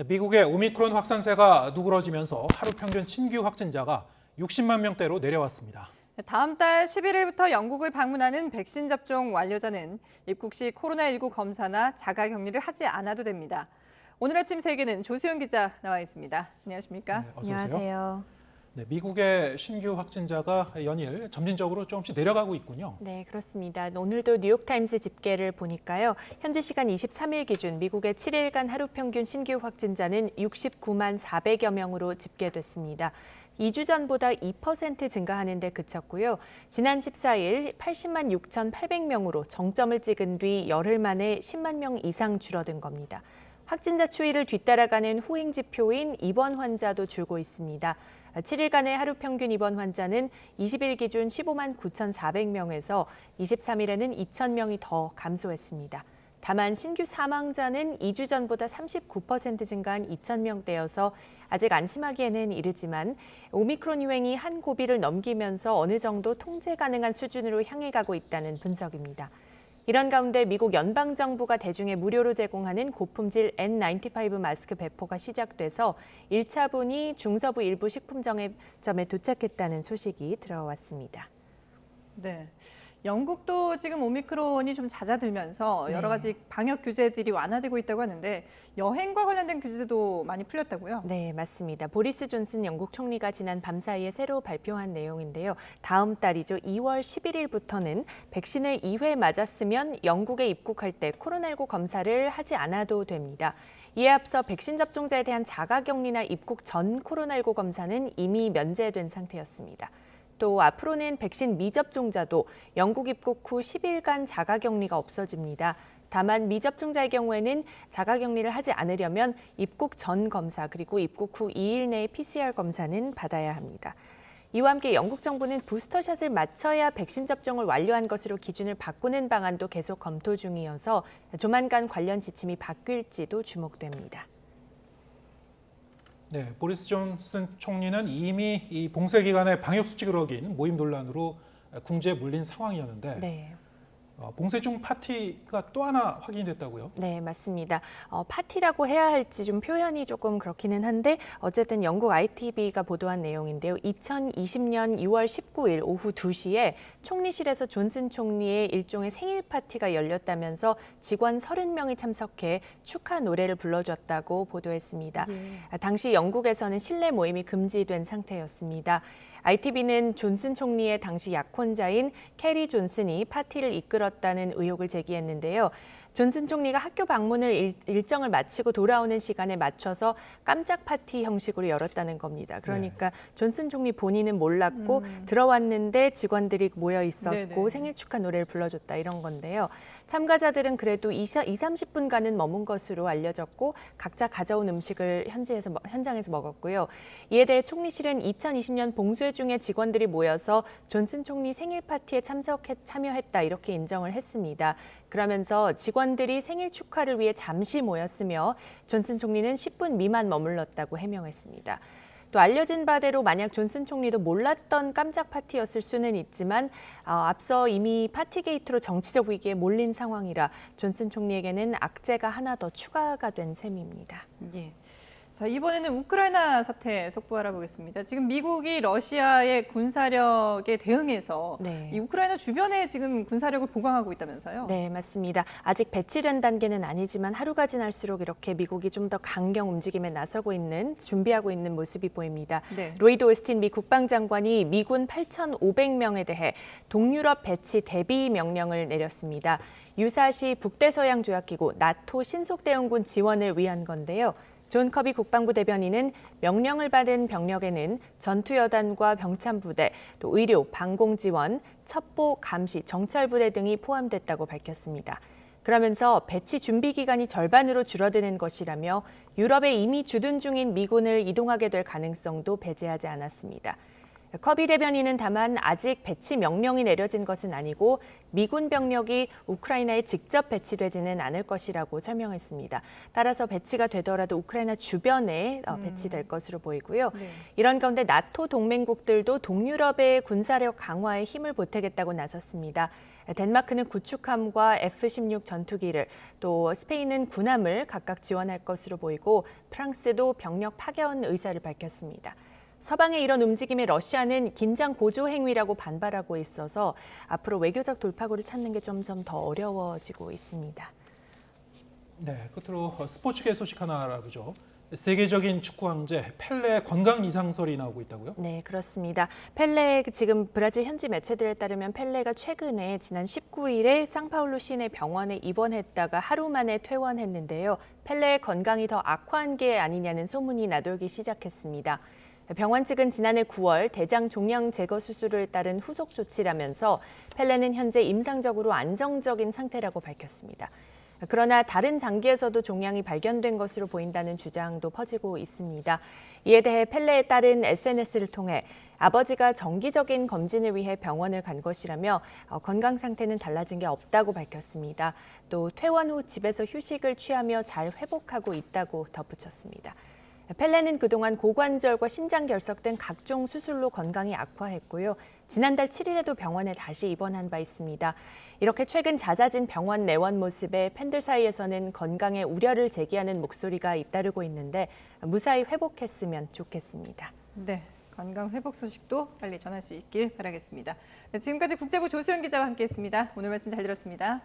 미국의 오미크론 확산세가 누그러지면서 하루 평균 신규 확진자가 60만 명대로 내려왔습니다. 다음 달 11일부터 영국을 방문하는 백신 접종 완료자는 입국 시 코로나19 검사나 자가격리를 하지 않아도 됩니다. 오늘 아침 세계는 조수영 기자 나와 있습니다. 안녕하십니까? 네, 어서 오세요. 안녕하세요. 네, 미국의 신규 확진자가 연일 점진적으로 조금씩 내려가고 있군요. 네, 그렇습니다. 오늘도 뉴욕타임스 집계를 보니까요. 현지 시간 23일 기준 미국의 7일간 하루 평균 신규 확진자는 69만 400여 명으로 집계됐습니다. 2주 전보다 2% 증가하는 데 그쳤고요. 지난 14일 80만 6,800명으로 정점을 찍은 뒤 열흘 만에 10만 명 이상 줄어든 겁니다. 확진자 추이를 뒤따라가는 후행 지표인 입원 환자도 줄고 있습니다. 7일간의 하루 평균 입원 환자는 20일 기준 15만 9,400명에서 23일에는 2,000명이 더 감소했습니다. 다만 신규 사망자는 2주 전보다 39% 증가한 2,000명대여서 아직 안심하기에는 이르지만 오미크론 유행이 한 고비를 넘기면서 어느 정도 통제 가능한 수준으로 향해 가고 있다는 분석입니다. 이런 가운데 미국 연방정부가 대중에 무료로 제공하는 고품질 N95 마스크 배포가 시작돼서 1차분이 중서부 일부 식품점에 도착했다는 소식이 들어왔습니다. 네. 영국도 지금 오미크론이 좀 잦아들면서 여러 가지 방역 규제들이 완화되고 있다고 하는데 여행과 관련된 규제도 많이 풀렸다고요? 네, 맞습니다. 보리스 존슨 영국 총리가 지난 밤 사이에 새로 발표한 내용인데요. 다음 달이죠. 2월 11일부터는 백신을 2회 맞았으면 영국에 입국할 때 코로나19 검사를 하지 않아도 됩니다. 이에 앞서 백신 접종자에 대한 자가격리나 입국 전 코로나19 검사는 이미 면제된 상태였습니다. 또 앞으로는 백신 미접종자도 영국 입국 후 10일간 자가격리가 없어집니다. 다만 미접종자의 경우에는 자가격리를 하지 않으려면 입국 전 검사 그리고 입국 후 2일 내에 PCR 검사는 받아야 합니다. 이와 함께 영국 정부는 부스터샷을 맞춰야 백신 접종을 완료한 것으로 기준을 바꾸는 방안도 계속 검토 중이어서 조만간 관련 지침이 바뀔지도 주목됩니다. 네, 보리스 존슨 총리는 이미 이 봉쇄 기간의 방역 수칙을 어긴 모임 논란으로 궁지에 물린 상황이었는데 네. 봉쇄 중 파티가 또 하나 확인이 됐다고요? 네, 맞습니다. 파티라고 해야 할지 좀 표현이 조금 그렇기는 한데 어쨌든 영국 ITV가 보도한 내용인데요. 2020년 6월 19일 오후 2시에 총리실에서 존슨 총리의 일종의 생일 파티가 열렸다면서 직원 30명이 참석해 축하 노래를 불러줬다고 보도했습니다. 당시 영국에서는 실내 모임이 금지된 상태였습니다. ITV는 존슨 총리의 당시 약혼자인 캐리 존슨이 파티를 이끌었다는 의혹을 제기했는데요. 존슨 총리가 학교 방문을 일정을 마치고 돌아오는 시간에 맞춰서 깜짝 파티 형식으로 열었다는 겁니다. 그러니까 존슨 총리 본인은 몰랐고 들어왔는데 직원들이 모여 있었고 생일 축하 노래를 불러줬다 이런 건데요. 참가자들은 그래도 30분간은 머문 것으로 알려졌고 각자 가져온 음식을 현장에서 먹었고요. 이에 대해 총리실은 2020년 봉쇄 중에 직원들이 모여서 존슨 총리 생일 파티에 참여했다 이렇게 인정을 했습니다. 그러면서 직원들이 생일 축하를 위해 잠시 모였으며 존슨 총리는 10분 미만 머물렀다고 해명했습니다. 또 알려진 바대로 만약 존슨 총리도 몰랐던 깜짝 파티였을 수는 있지만 앞서 이미 파티 게이트로 정치적 위기에 몰린 상황이라 존슨 총리에게는 악재가 하나 더 추가가 된 셈입니다. 예. 자, 이번에는 우크라이나 사태 속보 알아보겠습니다. 지금 미국이 러시아의 군사력에 대응해서 이 우크라이나 주변에 지금 군사력을 보강하고 있다면서요? 네, 맞습니다. 아직 배치된 단계는 아니지만 하루가 지날수록 이렇게 미국이 좀 더 강경 움직임에 나서고 준비하고 있는 모습이 보입니다. 로이드 오스틴 미 국방장관이 미군 8,500명에 대해 동유럽 배치 대비 명령을 내렸습니다. 유사시 북대서양 조약기구 나토 신속대응군 지원을 위한 건데요. 존 커비 국방부 대변인은 명령을 받은 병력에는 전투여단과 병참부대, 또 의료, 방공지원, 첩보, 감시, 정찰부대 등이 포함됐다고 밝혔습니다. 그러면서 배치 준비 기간이 절반으로 줄어드는 것이라며 유럽에 이미 주둔 중인 미군을 이동하게 될 가능성도 배제하지 않았습니다. 커비 대변인은 다만 아직 배치 명령이 내려진 것은 아니고 미군 병력이 우크라이나에 직접 배치되지는 않을 것이라고 설명했습니다. 따라서 배치가 되더라도 우크라이나 주변에 배치될 것으로 보이고요. 이런 가운데 나토 동맹국들도 동유럽의 군사력 강화에 힘을 보태겠다고 나섰습니다. 덴마크는 구축함과 F-16 전투기를, 또 스페인은 군함을 각각 지원할 것으로 보이고 프랑스도 병력 파견 의사를 밝혔습니다. 서방의 이런 움직임에 러시아는 긴장 고조 행위라고 반발하고 있어서 앞으로 외교적 돌파구를 찾는 게 점점 더 어려워지고 있습니다. 네, 끝으로 스포츠계 소식 하나 알아보죠. 세계적인 축구 황제 펠레 건강 이상설이 나오고 있다고요? 네, 그렇습니다. 펠레, 지금 브라질 현지 매체들에 따르면 펠레가 최근에 지난 19일에 상파울루 시내 병원에 입원했다가 하루 만에 퇴원했는데요. 펠레의 건강이 더 악화한 게 아니냐는 소문이 나돌기 시작했습니다. 병원 측은 지난해 9월 대장 종양 제거 수술을 따른 후속 조치라면서 펠레는 현재 임상적으로 안정적인 상태라고 밝혔습니다. 그러나 다른 장기에서도 종양이 발견된 것으로 보인다는 주장도 퍼지고 있습니다. 이에 대해 펠레의 딸은 SNS를 통해 아버지가 정기적인 검진을 위해 병원을 간 것이라며 건강 상태는 달라진 게 없다고 밝혔습니다. 또 퇴원 후 집에서 휴식을 취하며 잘 회복하고 있다고 덧붙였습니다. 펠레는 그동안 고관절과 신장 결석 등 각종 수술로 건강이 악화했고요. 지난달 7일에도 병원에 다시 입원한 바 있습니다. 이렇게 최근 잦아진 병원 내원 모습에 팬들 사이에서는 건강에 우려를 제기하는 목소리가 잇따르고 있는데 무사히 회복했으면 좋겠습니다. 네, 건강 회복 소식도 빨리 전할 수 있길 바라겠습니다. 네, 지금까지 국제부 조수연 기자와 함께했습니다. 오늘 말씀 잘 들었습니다.